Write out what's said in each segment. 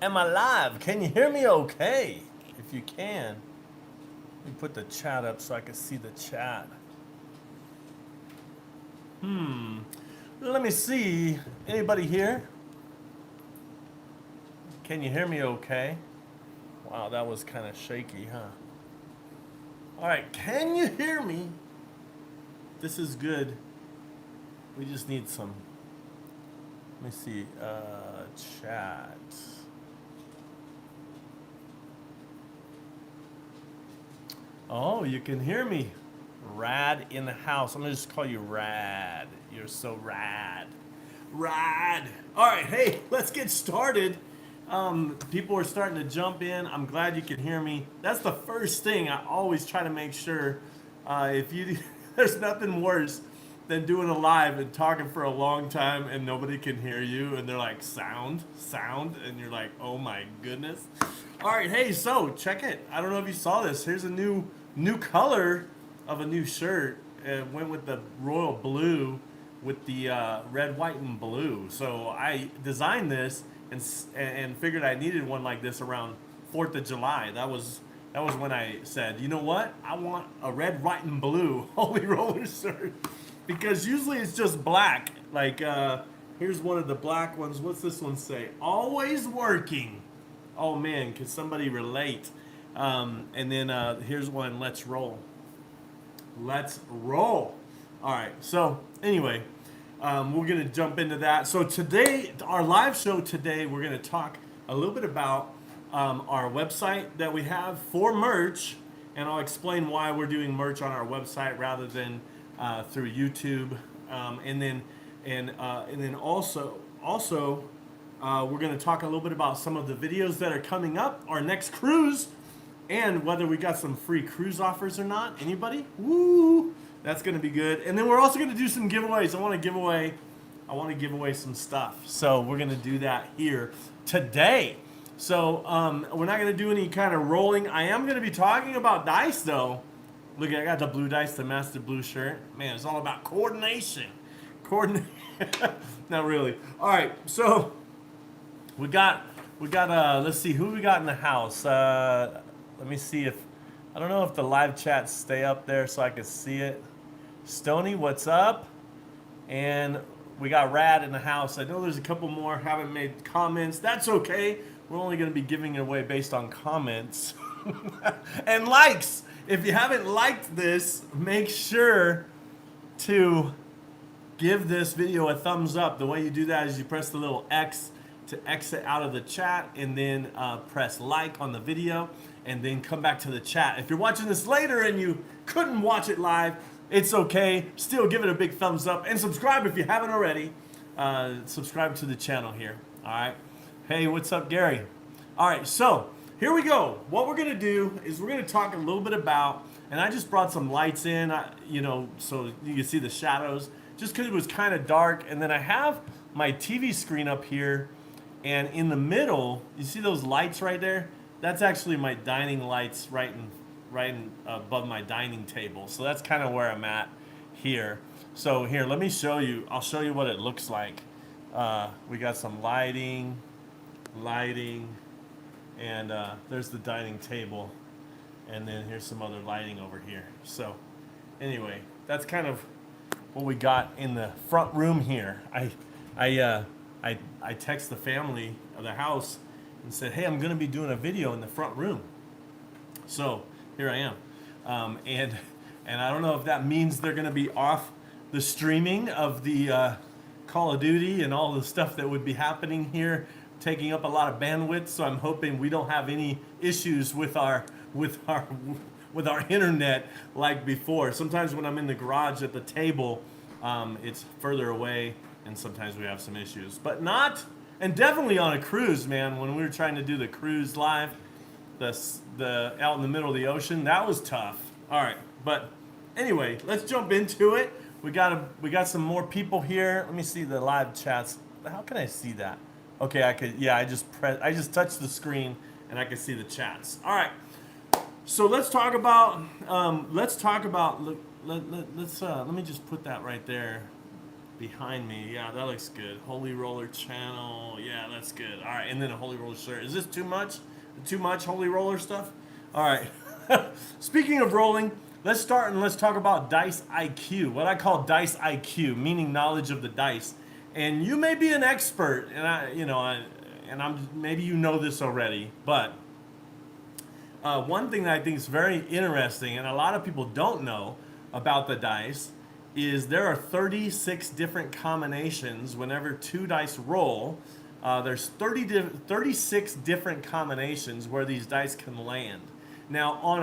Am I live? Can you hear me okay? If you can, let me put the chat up so I can see the chat. Let me see. Anybody here? Can you hear me okay? Wow, that was kind of shaky, huh? All right, can you hear me? This is good. We just need some. Let me see. Chat. Oh, you can hear me. Rad in the house. I'm gonna just call you Rad. You're so rad. Rad. All right, hey, let's get started. People are starting to jump in. I'm glad you can hear me. That's the first thing I always try to make sure. If you, there's nothing worse than doing a live and talking for a long time and nobody can hear you, and they're like sound, and you're like, oh my goodness. All right, hey, so check it. I don't know if you saw this. Here's a new color of a new shirt. It went with the royal blue with the red, white, and blue. So I designed this and figured I needed one like this around 4th of July. That was when I said, you know what? I want a red, white, and blue Holy Roller shirt because usually it's just black. Like here's one of the black ones. What's this one say? Always working. Oh man, could somebody relate? And then here's one. Let's roll. Let's roll. All right. So anyway, we're gonna jump into that. So today, our live show today, we're gonna talk a little bit about our website that we have for merch, and I'll explain why we're doing merch on our website rather than through YouTube. And then also we're going to talk a little bit about some of the videos that are coming up, our next cruise, and whether we got some free cruise offers or not. Anybody? Woo! That's going to be good. And then we're also going to do some giveaways. I want to give away some stuff. So we're going to do that here today. So we're not going to do any kind of rolling. I am going to be talking about dice though. Look, I got the blue dice, the master blue shirt. Man, it's all about coordination. Not really. All right, so we got let's see who we got in the house. Let me see if I don't know if the live chats stay up there so I can see it. Stony, what's up? And we got Rad in the house. I know there's a couple more haven't made comments. That's okay. We're only going to be giving it away based on comments and likes. If you haven't liked this, make sure to give this video a thumbs up. The way you do that is you press the little X to exit out of the chat, and then press like on the video, and then come back to the chat. If you're watching this later and you couldn't watch it live, it's okay. Still give it a big thumbs up and subscribe if you haven't already. Subscribe to the channel here. All right. Hey, what's up, Gary? All right, so here we go. What we're gonna do is we're gonna talk a little bit about, and I just brought some lights in, so you can see the shadows, just because it was kind of dark. And then I have my TV screen up here, and in the middle, you see those lights right there? That's actually my dining lights right above my dining table. So that's kind of where I'm at here. So here, let me show you. I'll show you what it looks like. We got some lighting, and there's the dining table, and then here's some other lighting over here. So anyway, that's kind of what we got in the front room here. I text the family of the house and said, hey, I'm going to be doing a video in the front room. So here I am. And I don't know if that means they're going to be off the streaming of the Call of Duty and all the stuff that would be happening here, taking up a lot of bandwidth. So I'm hoping we don't have any issues with our internet like before. Sometimes when I'm in the garage at the table, it's further away, and sometimes we have some issues. But not, and definitely on a cruise, man. When we were trying to do the cruise live, the out in the middle of the ocean, that was tough. All right, but anyway, let's jump into it. We got some more people here. Let me see the live chats. How can I see that? Okay, I could. Yeah, I just touched the screen and I can see the chats. All right. So let's talk about. Let me just put that right there. behind me. Yeah, that looks good. Holy Roller channel. Yeah, that's good. All right, and then a Holy Roller shirt. Is this too much? Too much Holy Roller stuff? All right. Speaking of rolling, let's start and let's talk about dice IQ. What I call dice IQ, meaning knowledge of the dice. And you may be an expert, and I'm maybe you know this already, but one thing that I think is very interesting, and a lot of people don't know about the dice, is there are 36 different combinations whenever two dice roll. There's 36 different combinations where these dice can land. Now, on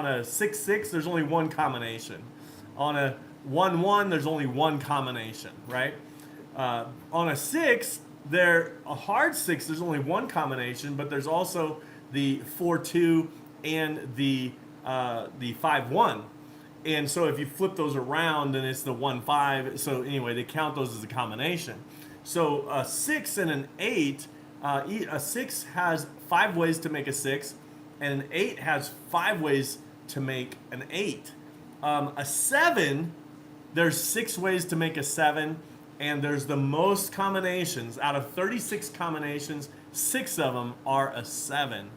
a 6-6, there's only one combination. On a 1-1, there's only one combination, right? On a 6, a hard 6, there's only one combination, but there's also the 4-2 and the 5-1. And so if you flip those around, then it's the 1-5. So anyway, they count those as a combination. So a 6 and an 8, a 6 has 5 ways to make a 6, and an 8 has 5 ways to make an 8. A 7, there's 6 ways to make a 7, and there's the most combinations. Out of 36 combinations, 6 of them are a 7.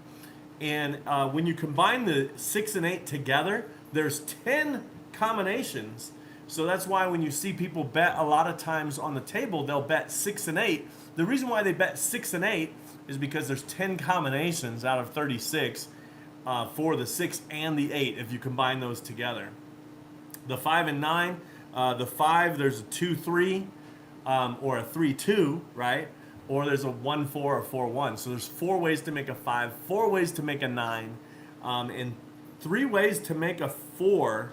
And when you combine the 6 and 8 together, there's 10 combinations. So that's why when you see people bet a lot of times on the table, they'll bet 6 and 8. The reason why they bet 6 and 8 is because there's 10 combinations out of 36 for the 6 and the 8 if you combine those together. The 5 and 9, the 5, there's a 2-3 or a 3-2, right? Or there's a 1-4 or 4-1. So there's 4 ways to make a 5, 4 ways to make a 9, and 3 ways to make a 4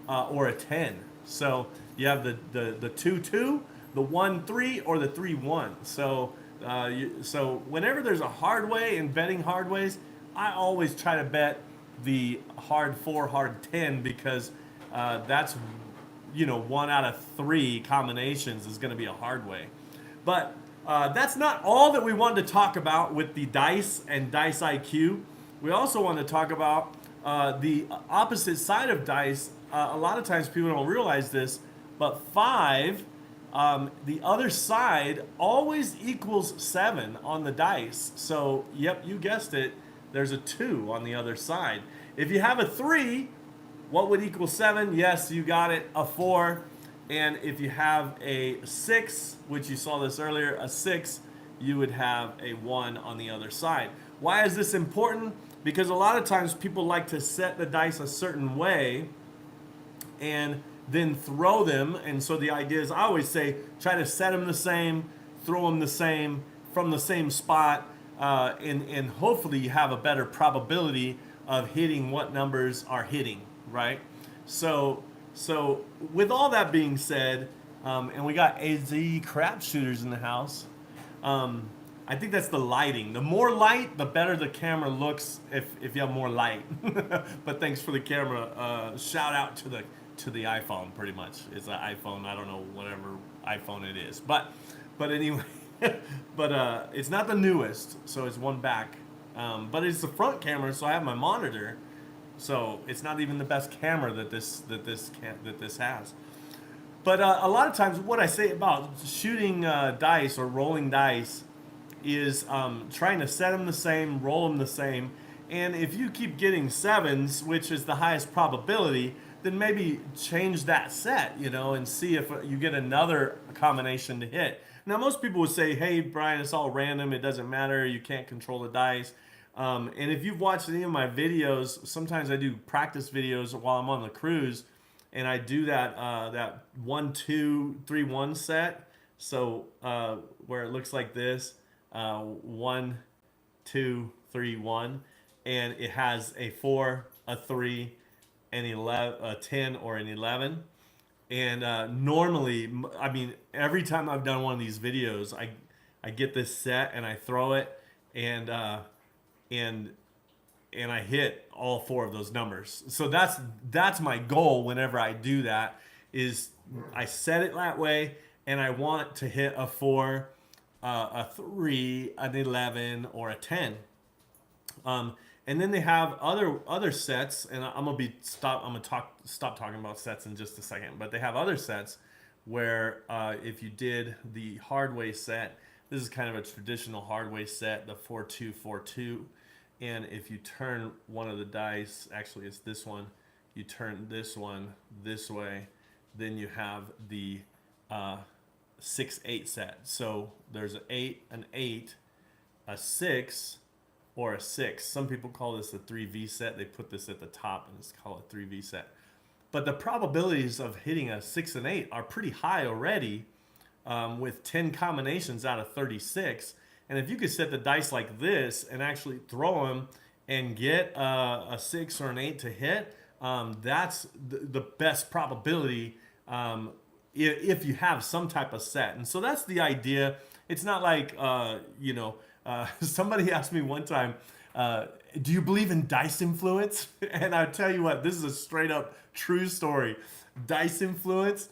or a 10. So you have the 2-2, the 1-3, or the 3-1. So so whenever there's a hard way in betting hard ways, I always try to bet the hard 4, hard 10, because that's 1 out of 3 combinations is going to be a hard way. But that's not all that we wanted to talk about with the dice and dice IQ. We also want to talk about the opposite side of dice. A lot of times people don't realize this, but 5, the other side always equals 7 on the dice. So, yep, you guessed it, there's a 2 on the other side. If you have a 3, what would equal 7? Yes, you got it, a 4. And if you have a 6, which you saw this earlier, a 6, you would have a 1 on the other side. Why is this important? Because a lot of times people like to set the dice a certain way and then throw them. And so the idea is, I always say, try to set them the same, throw them the same, from the same spot, and hopefully you have a better probability of hitting what numbers are hitting, right? So with all that being said, and we got AZ crap shooters in the house, I think that's the lighting. The more light, the better the camera looks if you have more light. But thanks for the camera. Shout out to the iPhone, pretty much. It's an iPhone. I don't know whatever iPhone it is. But anyway, but it's not the newest, so it's one back. But it's the front camera, so I have my monitor. So it's not even the best camera that this has. But a lot of times, what I say about shooting dice or rolling dice is trying to set them the same, roll them the same, and if you keep getting 7s, which is the highest probability, then maybe change that set, and see if you get another combination to hit. Now, most people would say, "Hey, Brian, it's all random. It doesn't matter. You can't control the dice." And if you've watched any of my videos, sometimes I do practice videos while I'm on the cruise, and I do that 1-2-3-1 set. So where it looks like this, 1, 2, 3, 1, and it has a 4, a 3, an 11, a 10, or an 11. And normally, I mean, every time I've done one of these videos, I get this set and I throw it, and I hit all 4 of those numbers. So that's my goal whenever I do that, is I set it that way, and I want to hit a 4, a 3, an 11, or a 10. And then they have other sets, and I'm gonna stop talking about sets in just a second. But they have other sets where if you did the hard way set, this is kind of a traditional hard way set, the 4-2-4-2. And if you turn one of the dice, actually it's this one, you turn this one this way, then you have the 6-8 set. So there's an 8, a 6, or a 6. Some people call this a 3V set. They put this at the top and it's called a 3V set. But the probabilities of hitting a 6 and 8 are pretty high already, with 10 combinations out of 36. And if you could set the dice like this and actually throw them and get a 6 or an 8 to hit, that's the best probability if you have some type of set. And so that's the idea. It's not like, somebody asked me one time, do you believe in dice influence? And I tell you what, this is a straight up true story. Dice influence.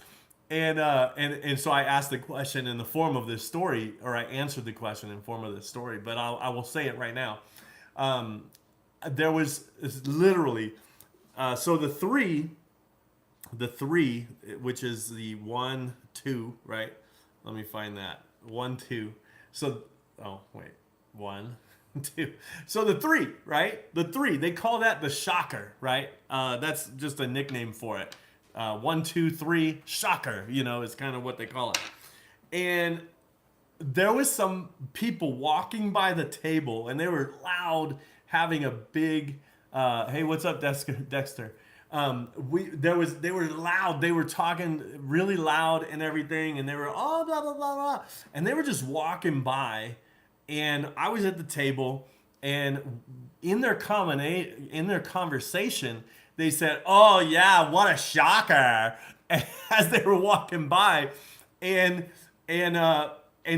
And so I asked the question in the form of this story, or I answered the question in form of this story, but I will say it right now. There was literally, so the three, which is the 1, 2, right? Let me find that. 1, 2. So, oh, wait. 1, 2. So the 3, right? The 3, they call that the shocker, right? That's just a nickname for it. 1, 2, 3, shocker, is kind of what they call it. And there was some people walking by the table and they were loud, having a big, hey, what's up, Dexter? They were loud. They were talking really loud and everything. And they were, oh, blah, blah, blah, blah. And they were just walking by. And I was at the table, and in their conversation, they said, "Oh yeah, what a shocker!" as they were walking by, and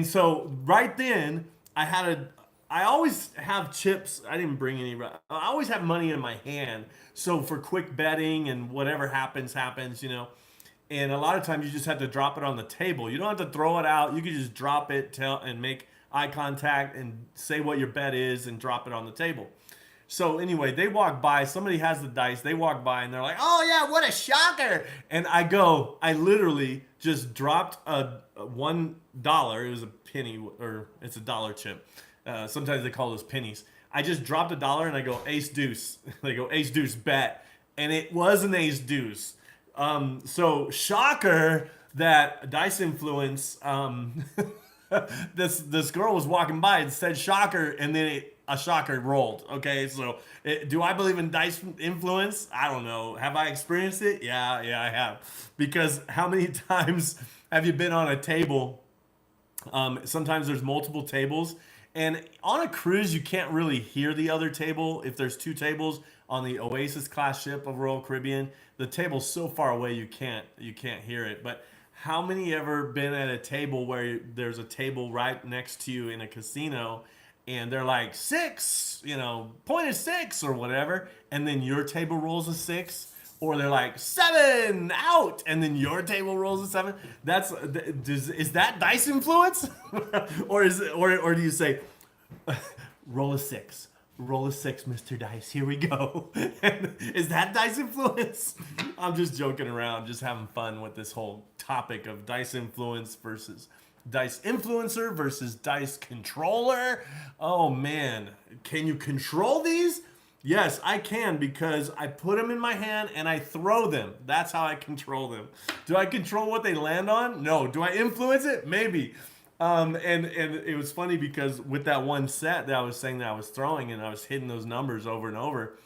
so right then I always have chips. I didn't bring any. I always have money in my hand, so for quick betting and whatever happens. And a lot of times you just have to drop it on the table. You don't have to throw it out. You can just drop it, and make eye contact and say what your bet is and drop it on the table. So anyway, they walk by, somebody has the dice, they walk by and they're like, oh yeah, what a shocker. And I literally just dropped a $1, it was a penny, or it's a dollar chip. Sometimes they call those pennies. I just dropped $1 and I go ace deuce. They go ace deuce bet. And it was an ace deuce. So shocker that dice influence, this girl was walking by and said shocker, and then a shocker rolled. Okay, so do I believe in dice influence? I don't know. Have I experienced it? Yeah, I have. Because how many times have you been on a table? Sometimes there's multiple tables, and on a cruise you can't really hear the other table. If there's 2 tables on the Oasis class ship of Royal Caribbean, the table's so far away you can't hear it. But how many ever been at a table where there's a table right next to you in a casino and they're like 6, point is 6 or whatever, and then your table rolls a 6, or they're like 7 out and then your table rolls a 7? Is that dice influence? or do you say roll a 6? Roll a 6, Mr. Dice. Here we go. Is that dice influence? I'm just joking around, just having fun with this whole topic of dice influence versus dice influencer versus dice controller. Oh man, can you control these? Yes, I can, because I put them in my hand and I throw them. That's how I control them. Do I control what they land on? No. Do I influence it? Maybe. And it was funny because with that one set that I was saying that I was throwing and I was hitting those numbers over and over,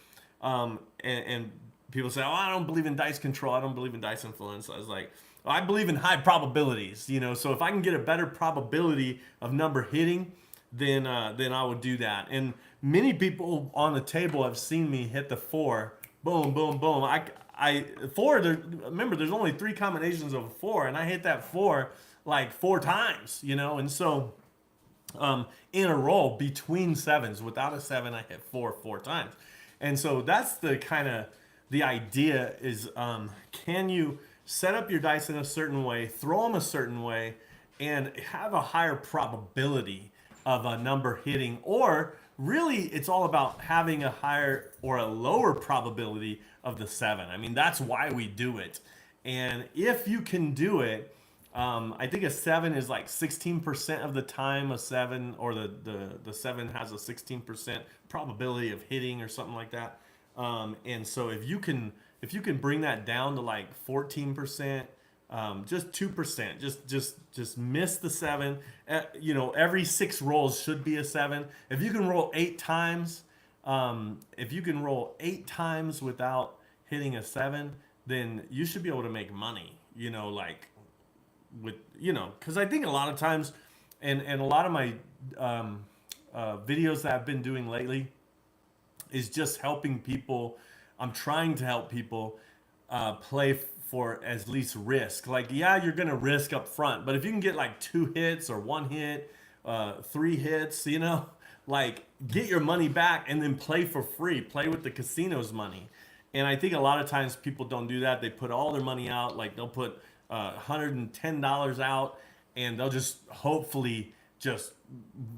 and people say, oh, I don't believe in dice control, I don't believe in dice influence. I was like, well, I believe in high probabilities, so if I can get a better probability of number hitting, then I would do that. And many people on the table have seen me hit the 4, boom, boom, boom. Remember, there's only 3 combinations of a 4, and I hit that 4 like 4 times, and so in a row between 7s. Without a 7, I hit 4 times. And so that's the kind of the idea is, can you set up your dice in a certain way, throw them a certain way, and have a higher probability of a number hitting? Or really, it's all about having a higher or a lower probability of the 7. I mean, that's why we do it. And if you can do it, I think a 7 is like 16% of the time a 7, or the 7 has a 16% probability of hitting or something like that. And so if you can bring that down to like 14%, just 2%, just miss the 7. Every 6 rolls should be a 7. If you can roll 8 times, if you can roll 8 times without hitting a 7, then you should be able to make money. Like with because I think a lot of times, and a lot of my videos that I've been doing lately is just helping people. I'm trying to help people play for as least risk. Like, yeah, you're gonna risk up front, but if you can get like 2 hits or 1 hit, 3 hits, like get your money back and then play for free. Play with the casino's money. And I think a lot of times people don't do that. They put all their money out. Like they'll put $110 out, and they'll just hopefully just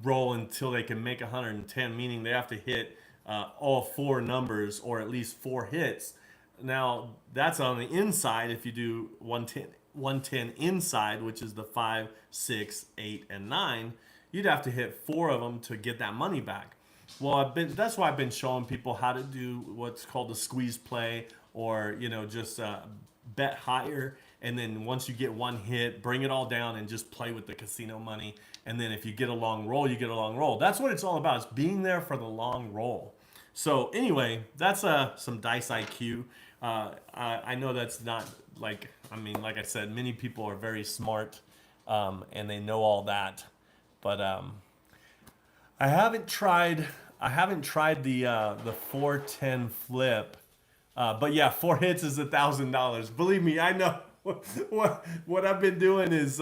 roll until they can make 110, meaning they have to hit all 4 numbers or at least 4 hits. Now that's on the inside. If you do 110 inside, which is the 5, 6, 8, and 9, you'd have to hit 4 of them to get that money back. Well, that's why I've been showing people how to do what's called the squeeze play, or just bet higher, and then once you get 1 hit, bring it all down and just play with the casino money. And then if you get a long roll, you get a long roll. That's what it's all about. Is being there for the long roll. So anyway, that's some dice IQ. I know that's not like, like I said, many people are very smart, and they know all that, but I haven't tried the 410 flip. But yeah, 4 hits is $1,000. Believe me, I know. What I've been doing is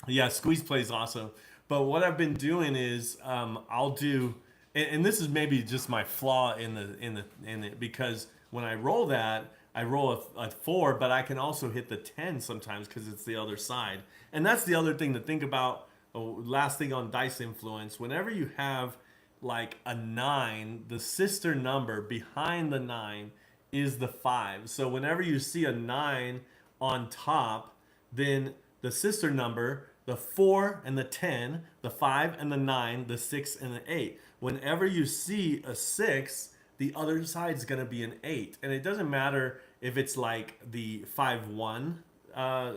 yeah, squeeze play is awesome. But what I've been doing is I'll do, and this is maybe just my flaw in it, because when I roll that, I roll a 4, but I can also hit the 10 sometimes because it's the other side. And that's the other thing to think about. Last thing on dice influence: whenever you have like a 9, the sister number behind the 9 is the 5. So whenever you see a 9 on top, then the sister number, the 4 and the 10, the 5 and the 9, the 6 and the 8. Whenever you see a 6, the other side is going to be an 8. And it doesn't matter if it's like the 5-1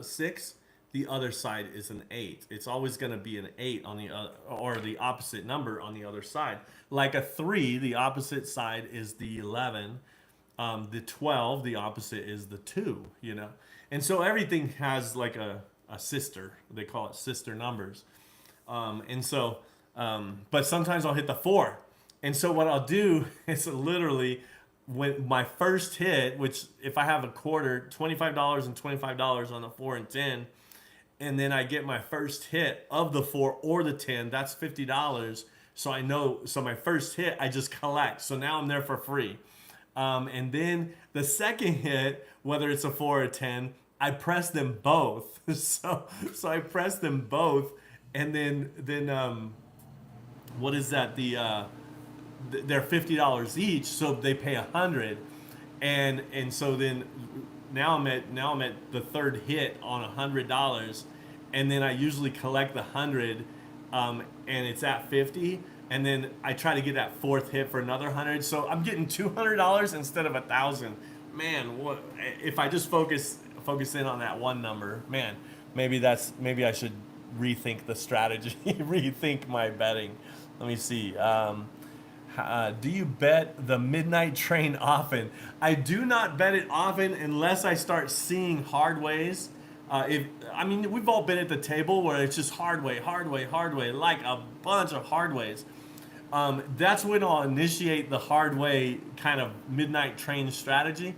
6, the other side is an 8. It's always going to be an 8 on the other, or the opposite number on the other side. Like a 3, the opposite side is the 11. The 12, the opposite is the 2, And so everything has like a sister. They call it sister numbers. And so, but sometimes I'll hit the 4. And so what I'll do is literally, when my first hit, which if I have a quarter, $25 and $25 on the 4 and 10, and then I get my first hit of the 4 or the 10, that's $50. So I know, so my first hit, I just collect. So now I'm there for free. And then the second hit, whether it's a 4 or 10, I press them both. So I press them both, and then what is that? They're $50 each, so they pay $100, and so then now I'm at the third hit on $100, and then I usually collect the 100, and it's at 50, and then I try to get that fourth hit for another 100. So I'm getting $200 instead of 1,000. Man, what if I just focus in on that one number? Man, maybe I should rethink the strategy, rethink my betting. Let me see. Do you bet the midnight train often? I do not bet it often unless I start seeing hard ways. We've all been at the table where it's just hard way, like a bunch of hard ways. That's when I'll initiate the hard way kind of midnight train strategy,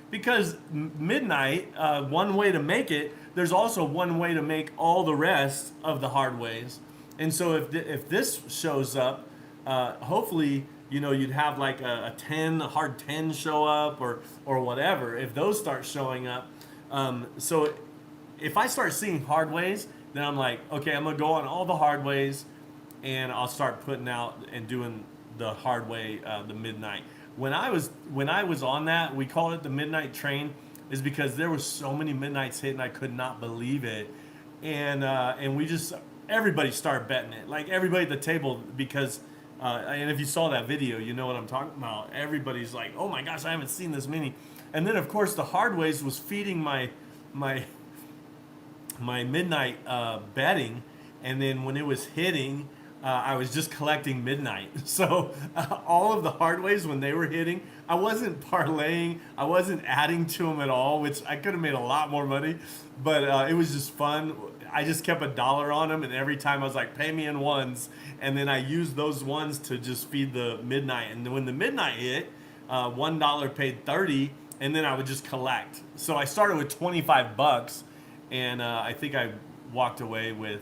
because midnight, one way to make it, there's also one way to make all the rest of the hard ways. And so if this shows up, hopefully, you'd have like a 10, a hard 10 show up, or whatever, if those start showing up. So if I start seeing hard ways, then I'm like, okay, I'm gonna go on all the hard ways, and I'll start putting out and doing the hard way, the midnight. When I was on that, we called it the midnight train. is because there were so many midnights hit and I could not believe it. And we just, everybody started betting it. Like everybody at the table, because, and if you saw that video, you know what I'm talking about. Everybody's like, oh my gosh, I haven't seen this many. And then of course the hard ways was feeding my midnight betting, and then when it was hitting, I was just collecting midnight. So all of the hard ways when they were hitting, I wasn't parlaying, I wasn't adding to them at all, which I could have made a lot more money, but it was just fun. I just kept $1 on them, and every time I was like, pay me in ones, and then I used those ones to just feed the midnight. And when the midnight hit, $1 paid 30, and then I would just collect. So I started with 25 bucks, and I think I walked away with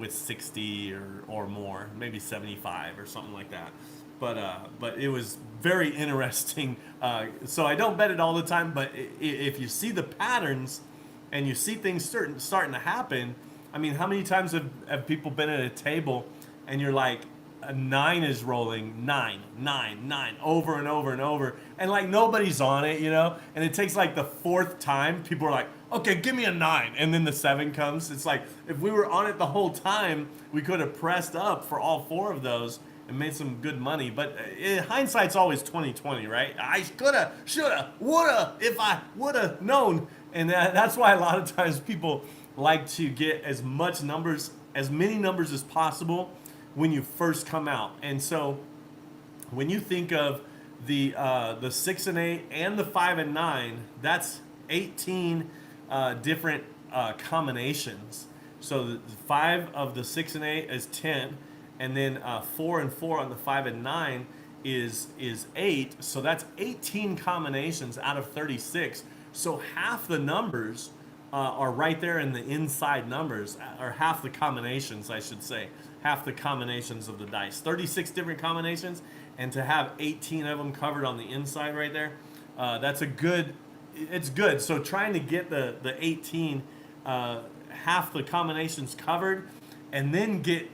60 or more, maybe 75 or something like that. But it was very interesting. So I don't bet it all the time, but if you see the patterns and you see things starting to happen, I mean, how many times have people been at a table and you're like, a 9 is rolling, 9, 9, 9, over and over and over, and like nobody's on it, you know? And it takes like the 4th time, people are like, okay, give me a 9, and then the 7 comes. It's like, if we were on it the whole time, we could have pressed up for all 4 of those and made some good money. But hindsight's always 20/20, right? I coulda, shoulda, woulda, if I woulda known. And that's why a lot of times people like to get as many numbers as possible when you first come out. And so when you think of the 6 and 8 and the 5 and 9, that's 18 different combinations. So the 5 of the 6 and 8 is 10, and then 4 and 4 on the 5 and 9 is 8. So that's 18 combinations out of 36. So half the numbers are right there in the inside numbers, or half the combinations, I should say. Half the combinations of the dice. 36 different combinations, and to have 18 of them covered on the inside right there, it's good. So trying to get the 18, half the combinations covered, and then get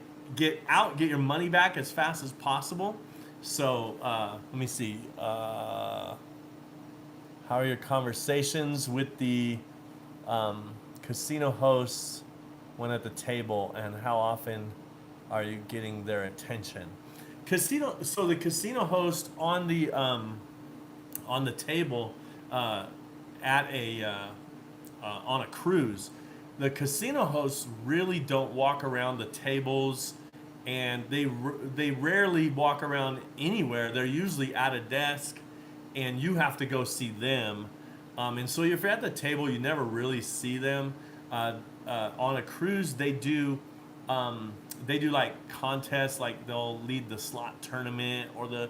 your money back as fast as possible. So let me see. How are your conversations with the casino hosts when at the table, and how often are you getting their attention? So the casino host on the table at on a cruise, the casino hosts really don't walk around the tables, and they rarely walk around anywhere. They're usually at a desk, and you have to go see them. And so if you're at the table, you never really see them. On a cruise, they do like contests, like they'll lead the slot tournament or the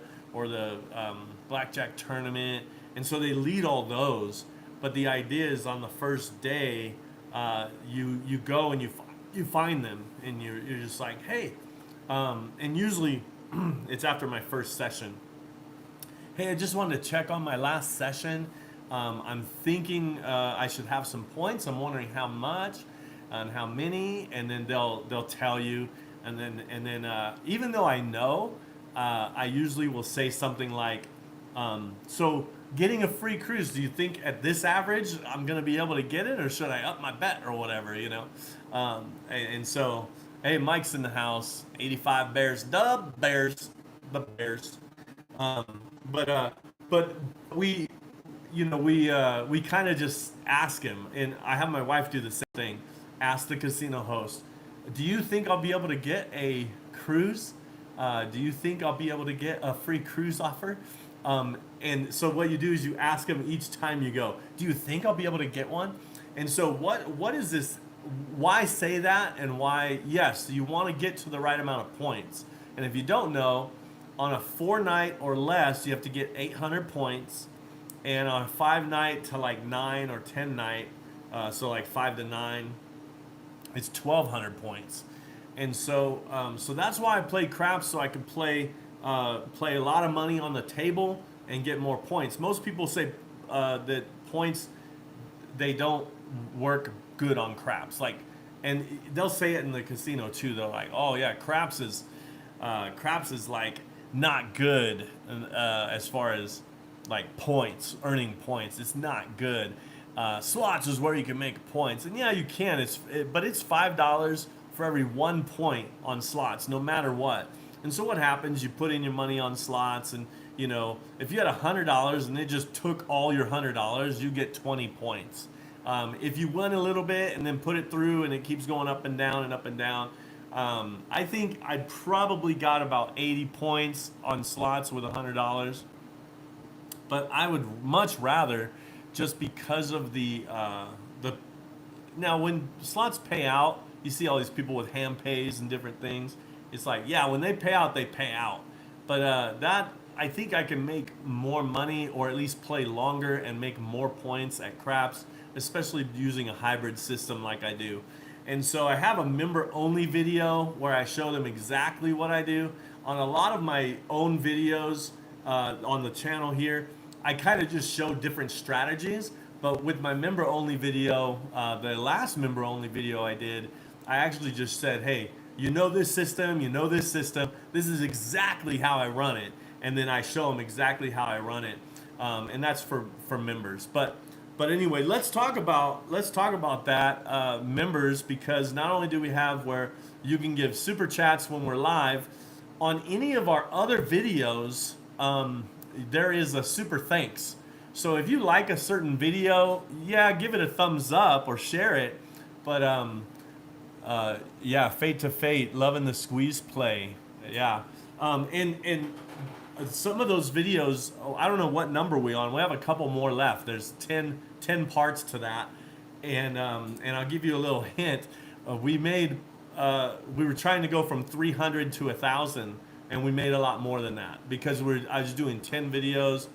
blackjack tournament, and so they lead all those. But the idea is on the first day, you go and you find them, and you're just like, hey, and usually it's after my first session. Hey, I just wanted to check on my last session. I'm thinking I should have some points. I'm wondering how much and how many, and then they'll tell you, and then even though I know, I usually will say something like, so getting a free cruise, do you think at this average I'm gonna be able to get it, or should I up my bet or whatever, you know? And so, hey, Mike's in the house. 85 Bears, the Bears. But we kind of just ask him, and I have my wife do the same thing. Ask the casino host, do you think I'll be able to get a cruise? Do you think I'll be able to get a free cruise offer? And so what you do is you ask him each time you go, do you think I'll be able to get one? And so what is this? Why say that, and why? Yes, you want to get to the right amount of points. And if you don't know, on a 4-night or less, you have to get 800 points. And on a 5-night to like 9 or 10 night, so like 5 to 9, it's 1,200 points. And so that's why I play craps, so I can play a lot of money on the table and get more points. Most people say that points, they don't work good on craps. Like, and they'll say it in the casino too. They're like, oh yeah, craps is like not good as far as like points, earning points. It's not good. Slots is where you can make points, and yeah, you can. But it's $5 for every 1 point on slots, no matter what. And so what happens? You put in your money on slots, and if you had $100 and they just took all your $100, you get 20 points. If you win a little bit and then put it through, and it keeps going up and down and up and down, I think I probably got about 80 points on slots with $100. But I would much rather, just because of the now when slots pay out, you see all these people with hand pays and different things. It's like, yeah, when they pay out, they pay out. But that I think I can make more money, or at least play longer and make more points at craps, especially using a hybrid system like I do. And so I have a member only video where I show them exactly what I do. On a lot of my own videos on the channel here, I kind of just show different strategies. But with my member only video, the last member only video I did, I actually just said, hey, you know this system, this is exactly how I run it. And then I show them exactly how I run it. And that's for members. But anyway, let's talk about that, members, because not only do we have where you can give super chats when we're live, on any of our other videos, there is a super thanks. So if you like a certain video, yeah, give it a thumbs up or share it. But yeah, Fate to Fate, loving the squeeze play, yeah. And some of those videos, I don't know what number we on. We have a couple more left. There's 10 parts to that, and I'll give you a little hint. We were trying to go from 300 to 1,000, and we made a lot more than that because I was doing 10 videos,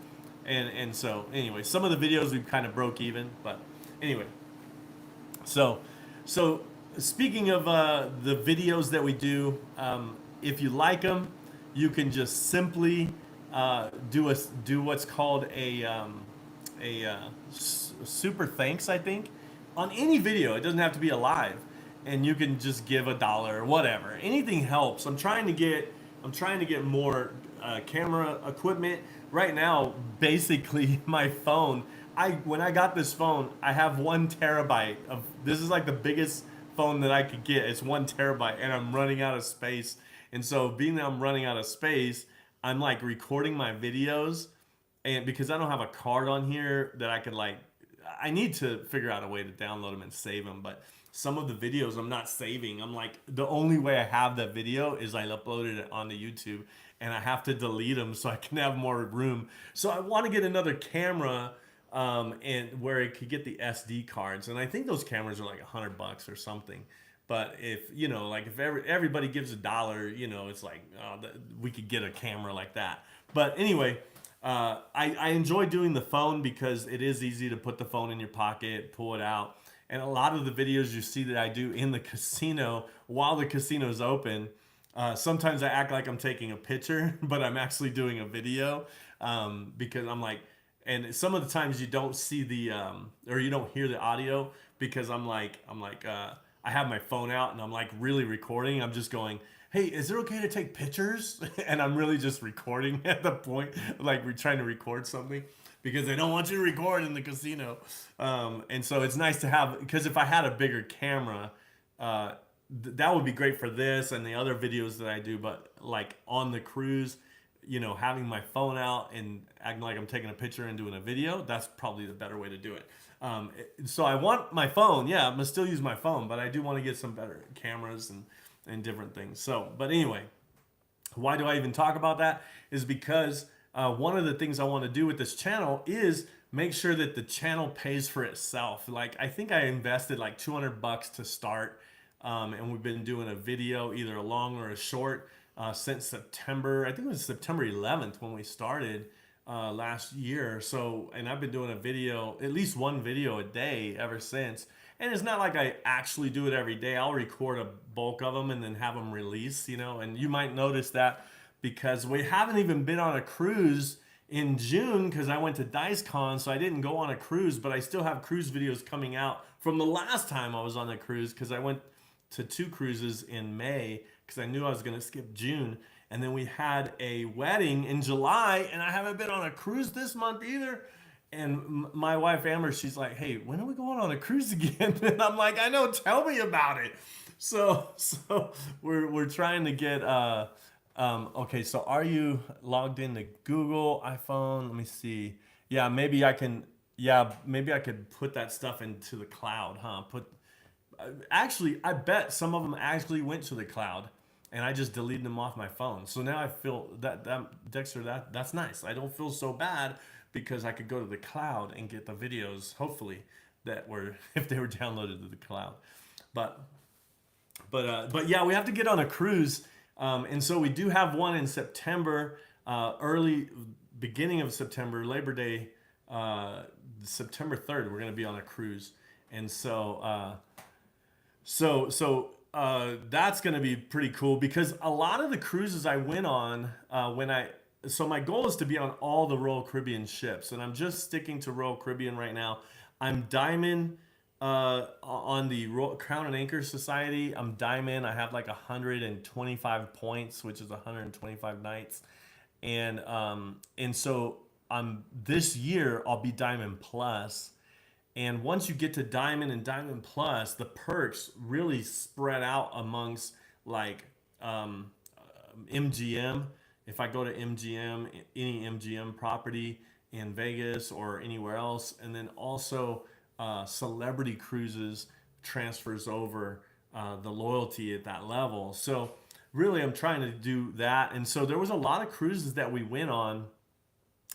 and so anyway, some of the videos we kind of broke even, but anyway. So speaking of the videos that we do, if you like them, you can just simply do what's called a super thanks, I think, on any video. It doesn't have to be a live, and you can just give $1 or whatever. Anything helps. I'm trying to get more camera equipment right now. Basically, my phone. When I got this phone, I have 1 terabyte of. This is like the biggest phone that I could get. It's 1 terabyte, and I'm running out of space. And so, being that I'm running out of space, I'm like recording my videos, and because I don't have a card on here that I could I need to figure out a way to download them and save them. But some of the videos I'm not saving. I'm like, the only way I have that video is I uploaded it onto YouTube, and I have to delete them so I can have more room. So I want to get another camera, and where it could get the SD cards, and I think those cameras are like $100 or something. But if if everybody gives $1, it's like we could get a camera like that. But anyway, I enjoy doing the phone because it is easy to put the phone in your pocket, pull it out, and a lot of the videos you see that I do in the casino while the casino's open. Sometimes I act like I'm taking a picture, but I'm actually doing a video, because I'm like, and some of the times you don't see or you don't hear the audio because I'm like. I have my phone out and I'm like really recording. I'm just going, hey, is it okay to take pictures? And I'm really just recording at the point, like we're trying to record something because they don't want you to record in the casino. And so it's nice to have, because if I had a bigger camera, that would be great for this and the other videos that I do. But like on the cruise, having my phone out and acting like I'm taking a picture and doing a video, that's probably the better way to do it. So I want my phone. Yeah, I'm gonna still use my phone, but I do want to get some better cameras and different things. So, but anyway, why do I even talk about that? Is because one of the things I want to do with this channel is make sure that the channel pays for itself. Like, I think I invested like $200 to start, and we've been doing a video, either a long or a short, since September. I think it was September 11th when we started last year. So, and I've been doing a video, at least one video a day ever since. And it's not like I actually do it every day. I'll record a bulk of them and then have them release, and you might notice that because we haven't even been on a cruise in June because I went to DiceCon, so I didn't go on a cruise, but I still have cruise videos coming out from the last time I was on the cruise because I went to 2 cruises in May. because I knew I was going to skip June. And then we had a wedding in July, and I haven't been on a cruise this month either. And my wife Amber, she's like, "Hey, when are we going on a cruise again?" And I'm like, "I know, tell me about it." So we're trying to get okay, so are you logged into Google, iPhone? Let me see. Yeah, maybe I could put that stuff into the cloud, huh? Actually, I bet some of them actually went to the cloud and I just deleted them off my phone. So now I feel that Dexter, that's nice. I don't feel so bad because I could go to the cloud and get the videos, hopefully, that were if they were downloaded to the cloud. But but yeah, we have to get on a cruise, and so we do have one in September, early beginning of September, Labor Day, September 3rd. We're gonna be on a cruise, and that's gonna be pretty cool because a lot of the cruises I went on so my goal is to be on all the Royal Caribbean ships, and I'm just sticking to Royal Caribbean right now. I'm Diamond on the Crown and Anchor Society. I'm Diamond. I have like 125 points, which is 125 nights, and so this year I'll be Diamond Plus. And once you get to Diamond and Diamond Plus, the perks really spread out amongst like MGM. If I go to MGM, any MGM property in Vegas or anywhere else, and then also celebrity cruises transfers over the loyalty at that level. So really, I'm trying to do that. And so there was a lot of cruises that we went on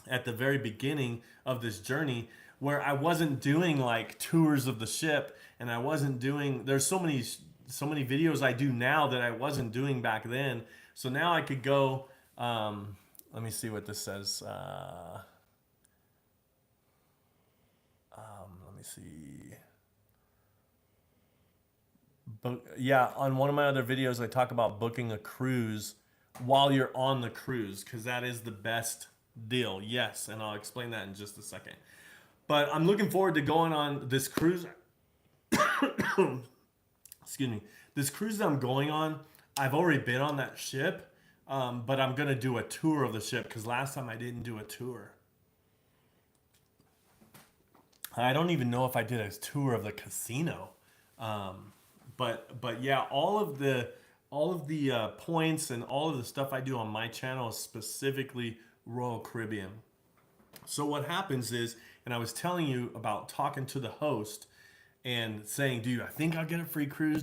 at the very beginning of this journey where I wasn't doing like tours of the ship, and I wasn't doing. There's so many videos I do now that I wasn't doing back then. So now I could go. Let me see what this says. Let me see. But yeah, on one of my other videos, I talk about booking a cruise while you're on the cruise because that is the best deal. Yes, and I'll explain that in just a second. But I'm looking forward to going on this cruise. Excuse me. This cruise that I'm going on, I've already been on that ship, but I'm going to do a tour of the ship because last time I didn't do a tour. I don't even know if I did a tour of the casino. But yeah, all of the points and all of the stuff I do on my channel is specifically Royal Caribbean. So what happens is, and I was telling you about talking to the host and saying, "I think I'll get a free cruise?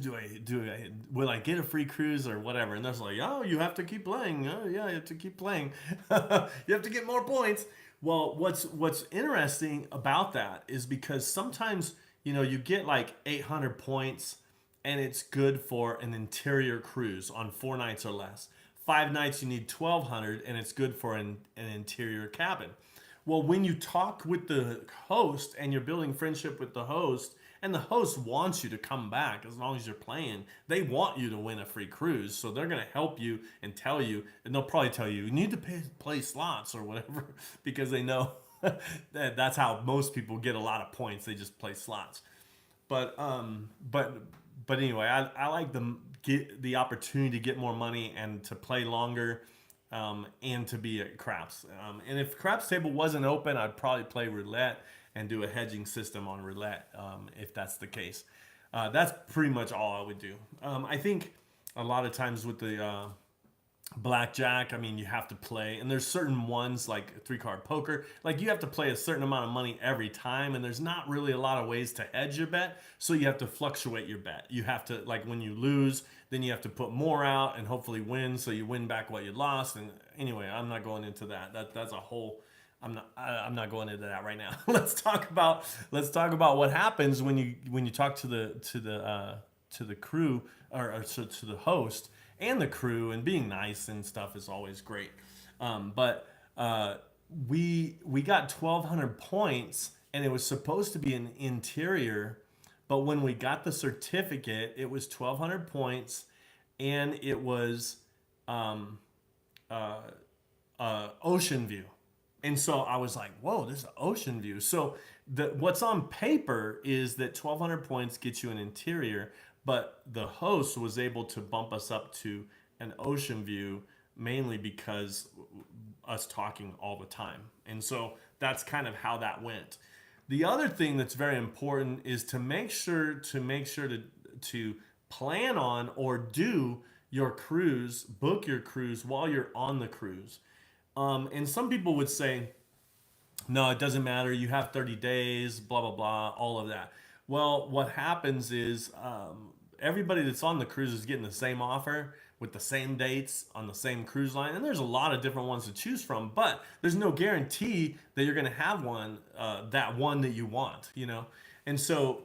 Will I get a free cruise or whatever?" And they're like, "Oh, you have to keep playing. Oh, yeah, you have to keep playing. You have to get more points." Well, what's interesting about that is because sometimes you get like 800 points, and it's good for an interior cruise on 4 nights or less. 5 nights you need 1,200, and it's good for an interior cabin. Well, when you talk with the host and you're building friendship with the host, and the host wants you to come back as long as you're playing, they want you to win a free cruise. So they're going to help you and tell you, and they'll probably tell you need to play slots or whatever because they know that's how most people get a lot of points. They just play slots. But anyway, I like get the opportunity to get more money and to play longer. And to be at craps. And if craps table wasn't open, I'd probably play roulette and do a hedging system on roulette if that's the case. That's pretty much all I would do. I think a lot of times with the blackjack, I mean, you have to play, and there's certain ones like 3-card poker, like you have to play a certain amount of money every time, and there's not really a lot of ways to hedge your bet, so you have to fluctuate your bet. You have to, like, when you lose, then you have to put more out and hopefully win, so you win back what you lost. And anyway, I'm not going into that. That's a whole. I'm not going into that right now. Let's talk about what happens when you talk to the crew or to the host and the crew, and being nice and stuff is always great. But we got 1,200 points, and it was supposed to be an interior, but when we got the certificate, it was 1,200 points, and it was ocean view. And so I was like, "Whoa, this is ocean view." So what's on paper is that 1,200 points gets you an interior, but the host was able to bump us up to and ocean view, mainly because us talking all the time. And so that's kind of how that went. The other thing that's very important is to make sure to plan on or do your cruise, book your cruise while you're on the cruise. And some people would say, no, it doesn't matter. You have 30 days, blah, blah, blah, all of that. Well, what happens is everybody that's on the cruise is getting the same offer with the same dates on the same cruise line. And there's a lot of different ones to choose from, but there's no guarantee that you're going to have one, that one that you want, you know? And so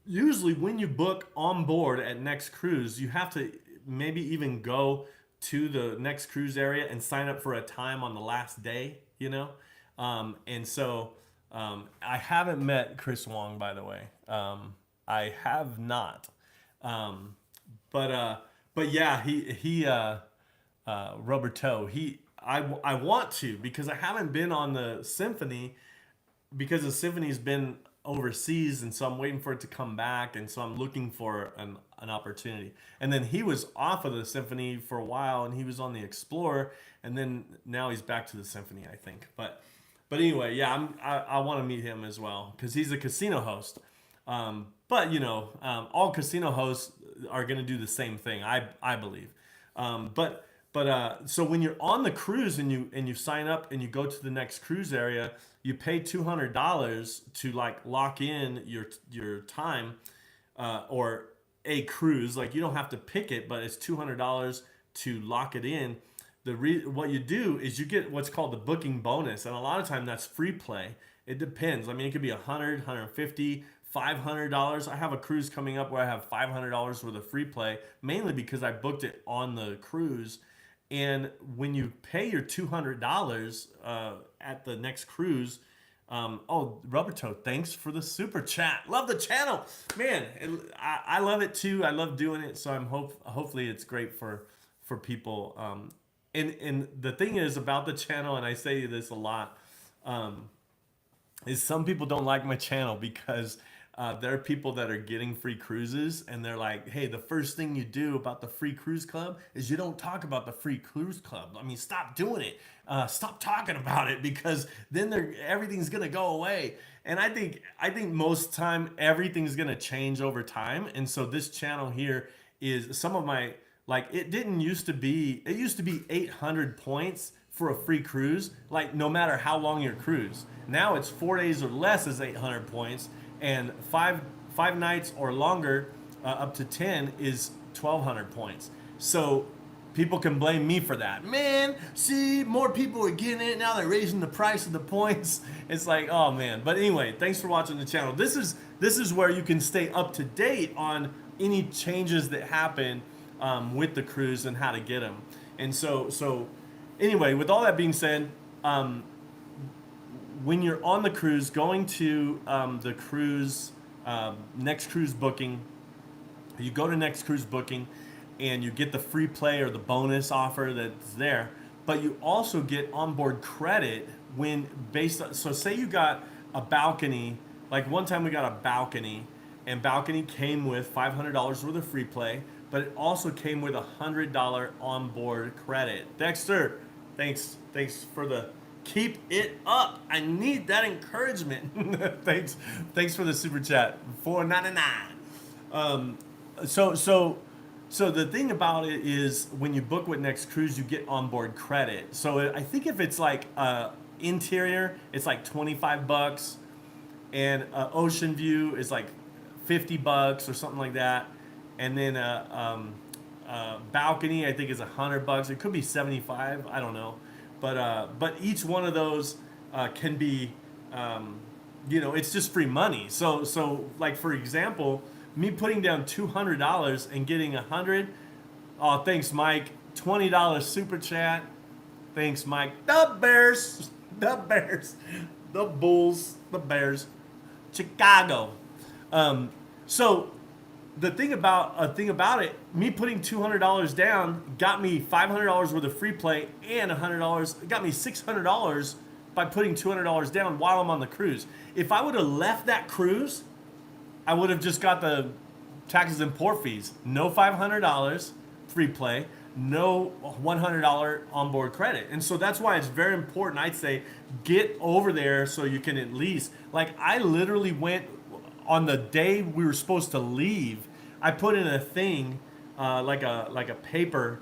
usually when you book on board at Next Cruise, you have to maybe even go to the Next Cruise area and sign up for a time on the last day, you know? And so I haven't met Chris Wong, by the way. I have not. But yeah, Roberto, I want to, because I haven't been on the Symphony, because the Symphony's been overseas, and so I'm waiting for it to come back, and so I'm looking for an opportunity. And then he was off of the Symphony for a while, and he was on the Explorer, and then now he's back to the Symphony, I think. But anyway, yeah, I want to meet him as well, because he's a casino host. But you know, all casino hosts are going to do the same thing, I believe. So when you're on the cruise and you sign up and you go to the Next Cruise area, you pay $200 to like lock in your time, or a cruise. Like, you don't have to pick it, but it's $200 to lock it in. What you do is you get what's called the booking bonus, and a lot of time that's free play. It depends. I mean, it could be $100, $150, $500. I have a cruise coming up where I have $500 worth of free play, mainly because I booked it on the cruise. And when you pay your $200 at the Next Cruise, Roberto, thanks for the super chat. Love the channel, man. I love it too. I love doing it. So hopefully it's great for people. And the thing is about the channel, and I say this a lot, is some people don't like my channel because there are people that are getting free cruises, and they're like, hey, the first thing you do about the free cruise club is you don't talk about the free cruise club. I mean, stop doing it. Stop talking about it, because then everything's going to go away. And I think most time everything's going to change over time. And so this channel here is some of my, like, it used to be 800 points for a free cruise, like no matter how long your cruise. Now it's 4 days or less is 800 points, and five nights or longer, up to 10 is 1,200 points. So people can blame me for that. Man, see, more people are getting it, now they're raising the price of the points. It's like, oh man. But anyway, thanks for watching the channel. This is where you can stay up to date on any changes that happen with the cruise and how to get them. And so anyway, with all that being said, when you're on the cruise, going to the cruise, Next Cruise booking, you go to Next Cruise booking and you get the free play or the bonus offer that's there, but you also get onboard credit when so say you got a balcony, like one time we got a balcony, and balcony came with $500 worth of free play, but it also came with $100 onboard credit. Dexter, thanks for the keep it up. I need that encouragement. thanks for the super chat. $4.99. So the thing about it is when you book with Next Cruise, you get onboard credit. So I think if it's like interior, it's like $25, and ocean view is like $50 or something like that. And then balcony, I think, is $100. It could be 75. I don't know. But each one of those can be, it's just free money. So like, for example, me putting down $200 and getting $100. Oh, thanks, Mike. $20 super chat. Thanks, Mike. The Bears, the Bulls, the Bears, Chicago. So the thing about it, me putting $200 down got me $500 worth of free play, and $100. It got me $600 by putting $200 down while I'm on the cruise. If I would have left that cruise, I would have just got the taxes and port fees. No $500 free play, no $100 onboard credit. And so that's why it's very important, I'd say, get over there so you can at least, like, I literally went on the day we were supposed to leave. I put in a thing, like a paper.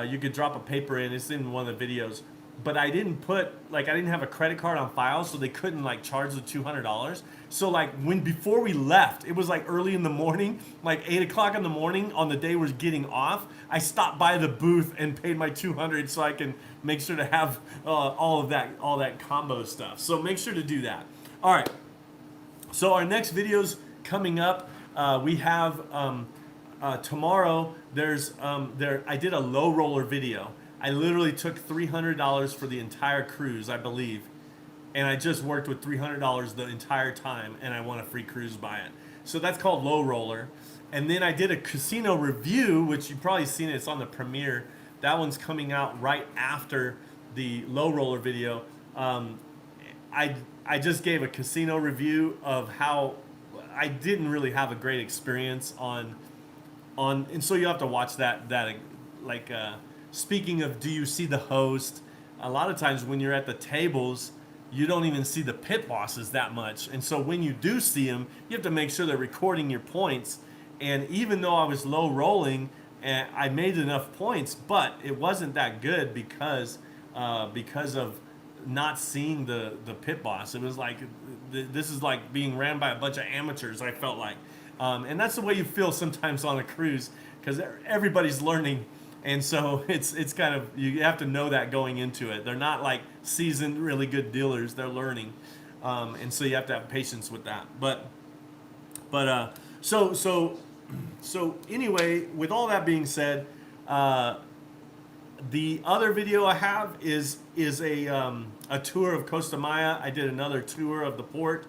You could drop a paper in. It's in one of the videos. But I didn't I didn't have a credit card on file, so they couldn't like charge the $200. So like before we left, it was like early in the morning, like 8 o'clock in the morning on the day we're getting off. I stopped by the booth and paid my $200 so I can make sure to have all that combo stuff. So make sure to do that. All right. So our next video's coming up. We have tomorrow. I did a low roller video. I literally took $300 for the entire cruise, I believe, and I just worked with $300 the entire time, and I won a free cruise by it. So that's called low roller. And then I did a casino review, which you've probably seen it. It's on the premiere. That one's coming out right after the low roller video. I just gave a casino review of how I didn't really have a great experience on, and so you have to watch that like. Speaking of, do you see the host? A lot of times when you're at the tables, you don't even see the pit bosses that much. And so when you do see them, you have to make sure they're recording your points. And even though I was low rolling, I made enough points, but it wasn't that good because of not seeing the pit boss. It was like, this is like being ran by a bunch of amateurs, I felt like. And that's the way you feel sometimes on a cruise, because everybody's learning. And so it's kind of, you have to know that going into it. They're not like seasoned, really good dealers. They're learning, and so you have to have patience with that. So anyway, with all that being said, the other video I have is a tour of Costa Maya. I did another tour of the port,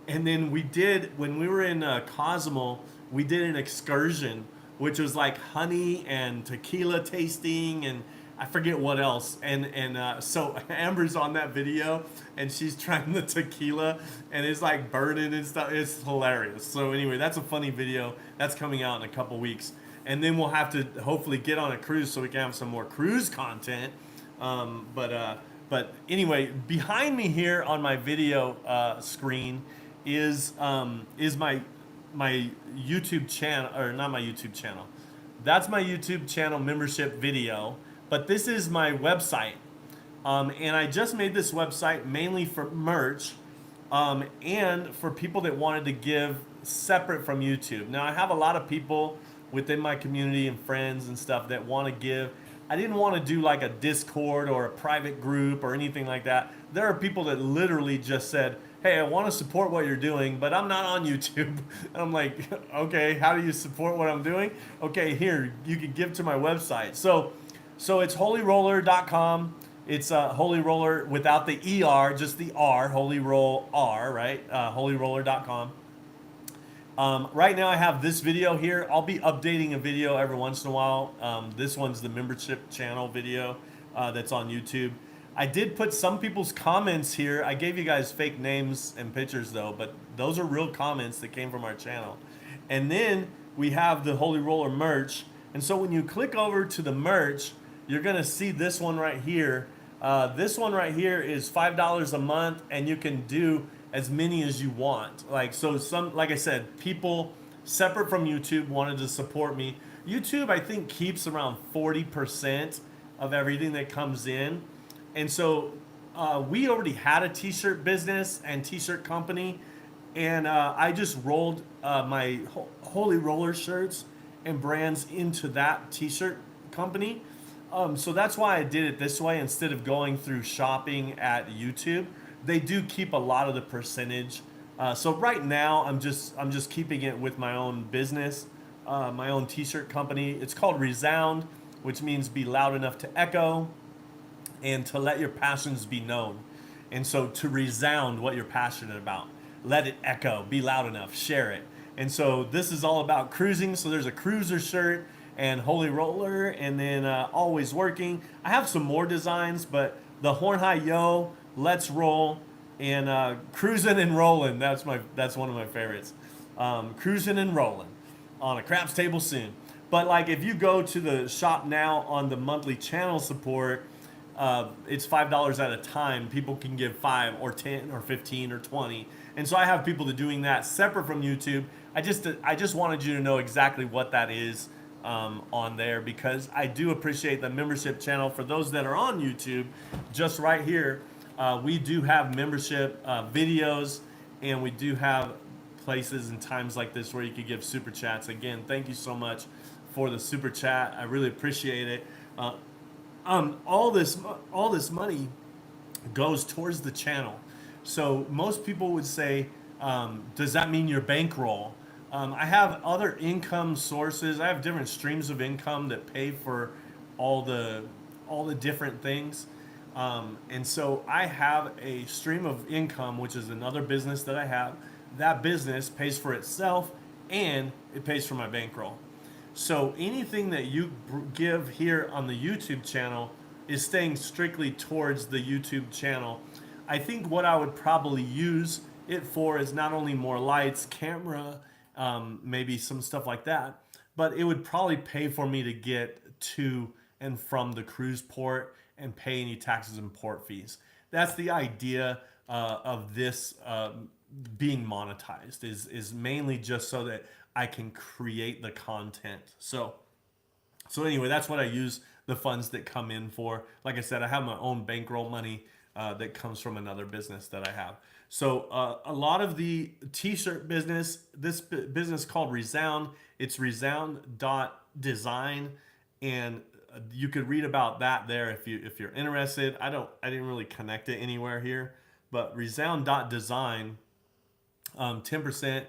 and then when we were in Cozumel, we did an excursion, which was like honey and tequila tasting and I forget what else. And so Amber's on that video and she's trying the tequila and it's like burning and stuff. It's hilarious. So anyway, that's a funny video. That's coming out in a couple weeks. And then we'll have to hopefully get on a cruise so we can have some more cruise content. But anyway, behind me here on my video screen is my YouTube channel, or not my YouTube channel. That's my YouTube channel membership video, but this is my website. And I just made this website mainly for merch and for people that wanted to give separate from YouTube. Now I have a lot of people within my community and friends and stuff that want to give. I didn't want to do like a Discord or a private group or anything like that. There are people that literally just said, hey, I want to support what you're doing, but I'm not on YouTube. And I'm like, okay, how do you support what I'm doing? Okay, here, you can give to my website. So it's holyroller.com. It's Holy Roller without the ER, just the R, Holy Roll R, right? Holyroller.com. Right now I have this video here. I'll be updating a video every once in a while. This one's the membership channel video that's on YouTube. I did put some people's comments here. I gave you guys fake names and pictures though, but those are real comments that came from our channel. And then we have the Holy Roller merch. And so when you click over to the merch, you're gonna see this one right here. This one right here is $5 a month and you can do as many as you want. Like I said, people separate from YouTube wanted to support me. YouTube, I think, keeps around 40% of everything that comes in. And so we already had a t-shirt business and t-shirt company, and I just rolled my Holy Roller shirts and brands into that t-shirt company. So that's why I did it this way instead of going through shopping at YouTube. They do keep a lot of the percentage. So right now I'm just keeping it with my own business, my own t-shirt company. It's called Resound, which means be loud enough to echo and to let your passions be known. And so to resound what you're passionate about, let it echo, be loud enough, share it. And so this is all about cruising. So there's a cruiser shirt and Holy Roller, and then Always Working. I have some more designs, but the Horn High Yo, Let's Roll, and Cruising and Rolling. That's one of my favorites. Cruising and Rolling on a craps table soon. But like if you go to the shop now on the monthly channel support, it's $5 at a time. People can give 5 or 10 or 15 or 20, and so I have people that doing that separate from YouTube. I just wanted you to know exactly what that is on there, because I do appreciate the membership channel. For those that are on YouTube, just right here, we do have membership videos, and we do have places and times like this where you could give super chats. Again, thank you so much for the super chat. I really appreciate it. All this money goes towards the channel. So most people would say, does that mean your bankroll? I have other income sources. I have different streams of income that pay for all the different things. And so I have a stream of income, which is another business that I have. That business pays for itself and it pays for my bankroll. So anything that you give here on the YouTube channel is staying strictly towards the YouTube channel. I think what I would probably use it for is not only more lights, camera, maybe some stuff like that, but it would probably pay for me to get to and from the cruise port and pay any taxes and port fees. That's the idea of this being monetized, is mainly just so that I can create the content. So anyway, that's what I use the funds that come in for. Like I said, I have my own bankroll money that comes from another business that I have. So a lot of the t-shirt business, this business called Resound, it's resound.design, and you could read about that there if you're interested. I didn't really connect it anywhere here, but resound.design, 10%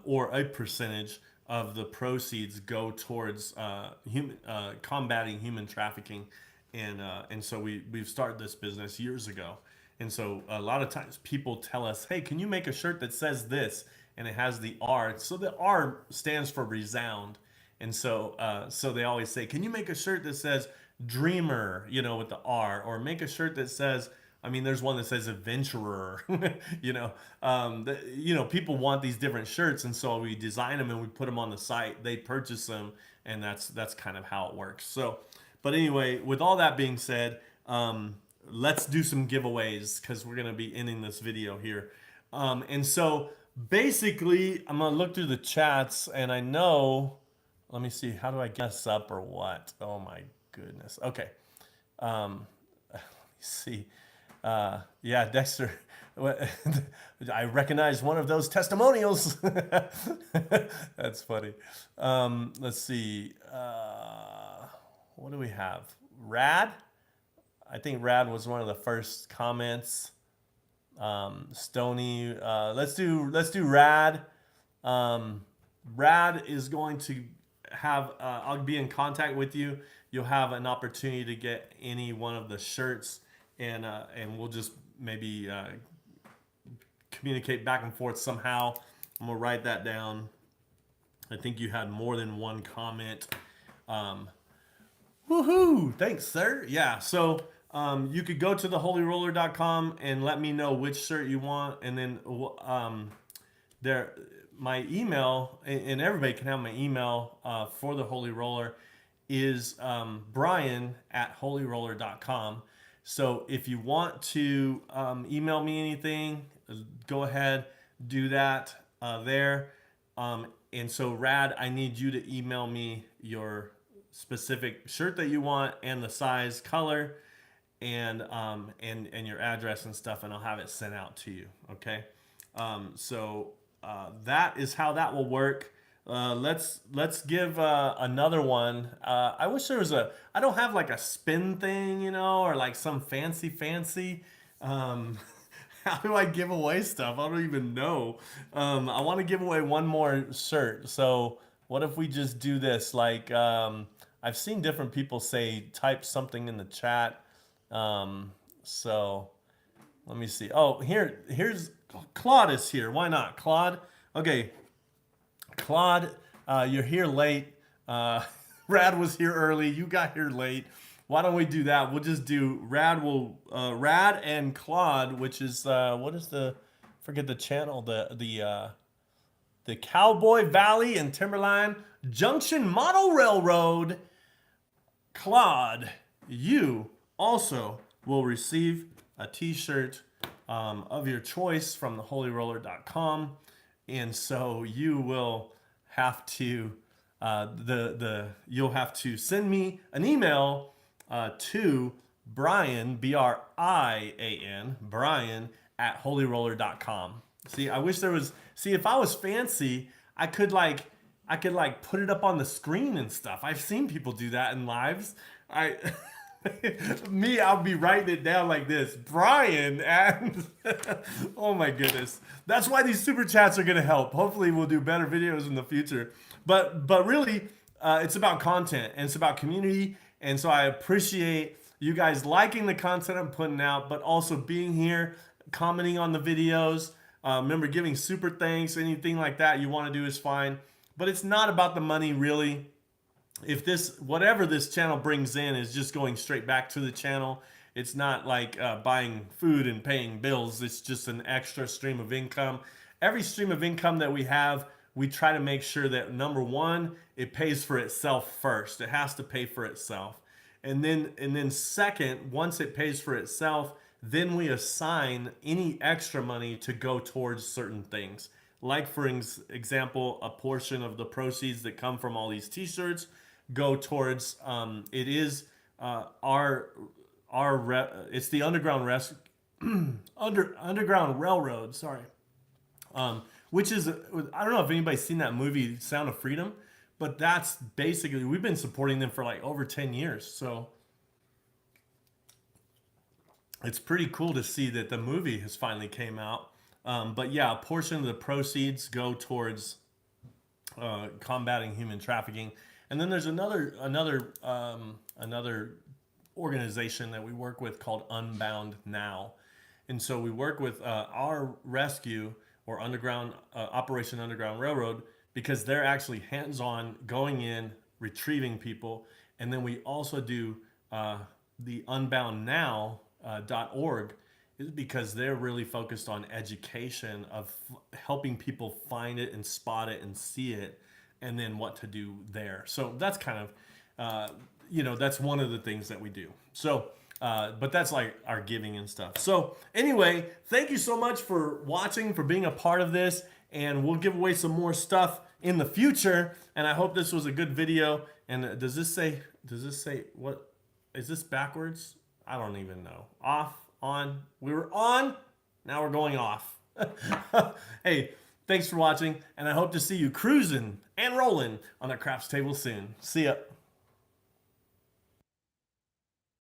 or a percentage of the proceeds go towards combating human trafficking, and so we've started this business years ago. And so a lot of times people tell us, hey, can you make a shirt that says this? And it has the R. So the R stands for resound. And so they always say, can you make a shirt that says dreamer, with the R? Or make a shirt that says, there's one that says adventurer, people want these different shirts. And so we design them and we put them on the site. They purchase them. And that's kind of how it works. So, but anyway, with all that being said, let's do some giveaways, because we're going to be ending this video here. And so basically, I'm going to look through the chats, and I know, let me see, how do I guess up or what? Oh my goodness. Okay. Let me see. Yeah, Dexter, I recognize one of those testimonials. That's funny. Let's see. What do we have? Rad? I think Rad was one of the first comments. Stony, let's do Rad. Rad is going to have, I'll be in contact with you. You'll have an opportunity to get any one of the shirts, and we'll just maybe communicate back and forth somehow. I'm gonna write that down. I think you had more than one comment. Woohoo! Thanks, sir. Yeah, so you could go to theholyroller.com and let me know which shirt you want, and then my email, and everybody can have my email for the Holy Roller, is brian@holyroller.com. So if you want to email me anything, go ahead, do that there. And so Rad, I need you to email me your specific shirt that you want, and the size, color, and your address and stuff, and I'll have it sent out to you. Okay. So that is how that will work. Let's give another one. I wish there was I don't have like a spin thing, or like some fancy. How do I give away stuff? I don't even know. I want to give away one more shirt. So what if we just do this? Like, I've seen different people say, type something in the chat. So let me see. Oh, here's Claude is here. Why not, Claude? Okay, Claude, you're here late. Rad was here early. You got here late. Why don't we do that? We'll just do Rad and Claude, which is forget the channel, the Cowboy Valley and Timberline Junction Model Railroad, Claude, you also will receive a t-shirt of your choice from theholyroller.com. And so you will have to you'll have to send me an email to Brian, Brian, Brian at holyroller.com. See, I wish there was, see, if I was fancy, I could like put it up on the screen and stuff. I've seen people do that in lives. I'll be writing it down like this, Brian, and oh my goodness. That's why these super chats are gonna help. Hopefully we'll do better videos in the future. But really, it's about content and it's about community. And so I appreciate you guys liking the content I'm putting out, but also being here, commenting on the videos. Remember, giving super thanks, anything like that you want to do is fine. But it's not about the money, really. If this, whatever this channel brings in is just going straight back to the channel. It's not like buying food and paying bills. It's just an extra stream of income. Every stream of income that we have, we try to make sure that, number one, it pays for itself first. It has to pay for itself. And then second, once it pays for itself, then we assign any extra money to go towards certain things. Like, for example, a portion of the proceeds that come from all these t-shirts go towards it is it's the Underground Railroad, sorry. Which is, I don't know if anybody's seen that movie Sound of Freedom, but that's basically, we've been supporting them for like over 10 years. So it's pretty cool to see that the movie has finally came out. But yeah, a portion of the proceeds go towards combating human trafficking. And then there's another organization that we work with called Unbound Now. And so we work with our rescue or Operation Underground Railroad, because they're actually hands-on going in, retrieving people. And then we also do the unboundnow.org, is because they're really focused on education of helping people find it and spot it and see it, and then what to do there. So that's kind of, that's one of the things that we do. So, but that's like our giving and stuff. So anyway, thank you so much for watching, for being a part of this, and we'll give away some more stuff in the future. And I hope this was a good video. And does this say, what, is this backwards? I don't even know. Off, on, we were on, now we're going off. Hey, thanks for watching, and I hope to see you cruising and rolling on the craps table soon. See ya.